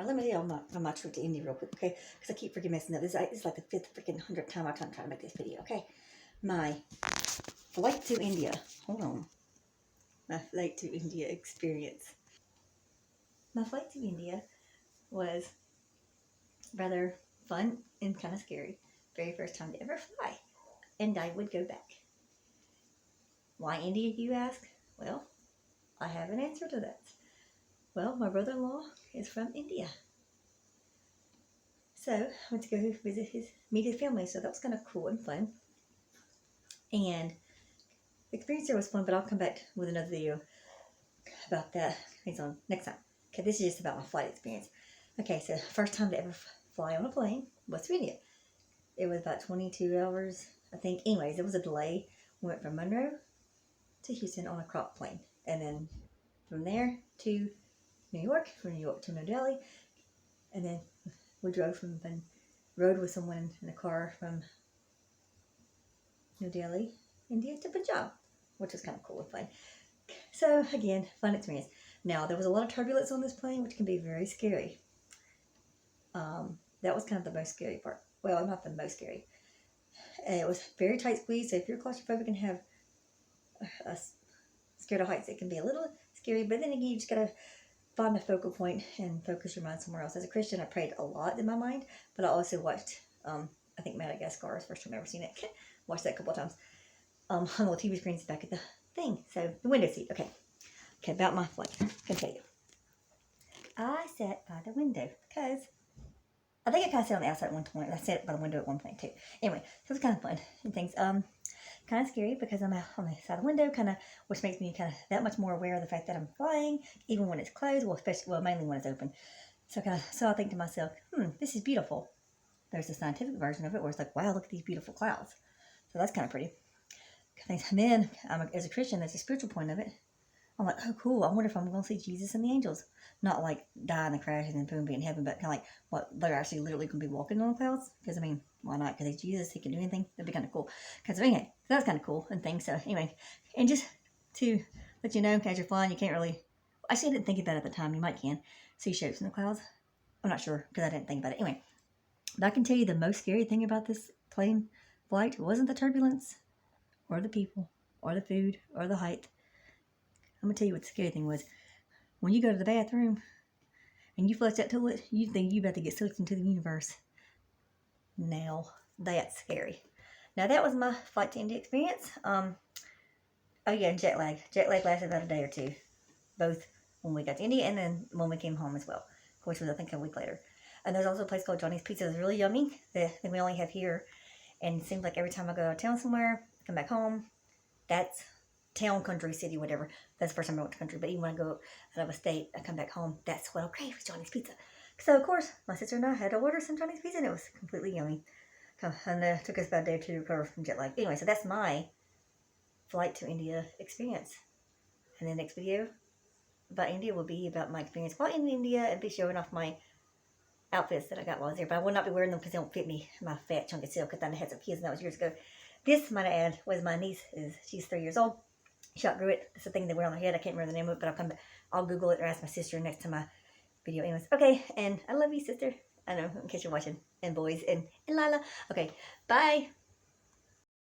let me tell you on my trip to India real quick, okay? Because I keep freaking messing up. This is like the 100th time I'm trying to make this video, okay? My flight to India. Hold on. My flight to India experience. My flight to India was rather fun and kind of scary. Very first time to ever fly. And I would go back. Why India, you ask? Well, I have an answer to that. Well, my brother-in-law is from India. So I went to go meet his family, so that was kind of cool and fun. And the experience there was fun, but I'll come back with another video about that next time. Okay, this is just about my flight experience. Okay, so first time to ever fly on a plane was to India. It was about 22 hours, I think. Anyways, there was a delay. We went from Monroe to Houston on a crop plane. And then from there to New York, from New York to New Delhi. And then we rode with someone in a car from New Delhi, India to Punjab, which was kind of cool and fun. So again, fun experience. Now, there was a lot of turbulence on this plane, which can be very scary. That was kind of the most scary part. Well, not the most scary. It was very tight squeeze, so if you're claustrophobic and have scared of heights, it can be a little scary, but then again, you just gotta find a focal point and focus your mind somewhere else. As a Christian, I prayed a lot in my mind, but I also watched, I think Madagascar is the first time I've ever seen it. Watched that a couple of times. Hung little TV screens back at the thing. So, the window seat, okay. Okay, about my flight, I can tell you. I sat by the window because I think I kind of sat on the outside at one point. I sat by the window at one point too. Anyway, so it was kind of fun and things. Kind of scary because I'm out on the side of the window, which makes me kind of that much more aware of the fact that I'm flying, even when it's closed. Well, mainly when it's open. So I think to myself, this is beautiful. There's a scientific version of it where it's like, wow, look at these beautiful clouds. So that's kind of pretty. And then, as a Christian, there's a spiritual point of it. I'm like, oh, cool. I wonder if I'm going to see Jesus and the angels. Not like die in the crash and then boom, be in heaven, but kind of like what they're actually literally going to be walking on the clouds. Because, I mean, why not? Because he's Jesus. He can do anything. That'd be kind of cool. Because, anyway, so that's kind of cool and things. So, anyway, and just to let you know, as you're flying, you can't really. Actually, I didn't think about it at the time. You might can see shapes in the clouds. I'm not sure because I didn't think about it. Anyway, but I can tell you the most scary thing about this plane flight wasn't the turbulence or the people or the food or the height. I'm going to tell you what the scary thing was. When you go to the bathroom and you flush that toilet, you think you about to get sucked into the universe. Now, that's scary. Now, that was my flight to India experience. Oh, yeah, jet lag. Jet lag lasted about a day or two. Both when we got to India and then when we came home as well, which was, I think, a week later. And there's also a place called Johnny's Pizza that's really yummy that we only have here. And it seems like every time I go out of town somewhere, I come back home, that's town, country, city, whatever. That's the first time I went to country. But even when I go out of a state, I come back home, that's what I'll crave is Johnny's Pizza. So, of course, my sister and I had to order some Johnny's Pizza, and it was completely yummy. And it took us about a day or two to recover from jet lag. Anyway, so that's my flight to India experience. And the next video about India will be about my experience while in India and be showing off my outfits that I got while I was there. But I will not be wearing them because they don't fit me, my fat chunky silk. Because I had some kids, and that was years ago. This, might I add, was my niece. She's 3 years old. She outgrew it. It's the thing they wear on their head. I can't remember the name of it, but I'll Google it or ask my sister next to my video. Anyways, okay, and I love you, sister. I know, in case you're watching, and boys, and Lila. Okay, bye.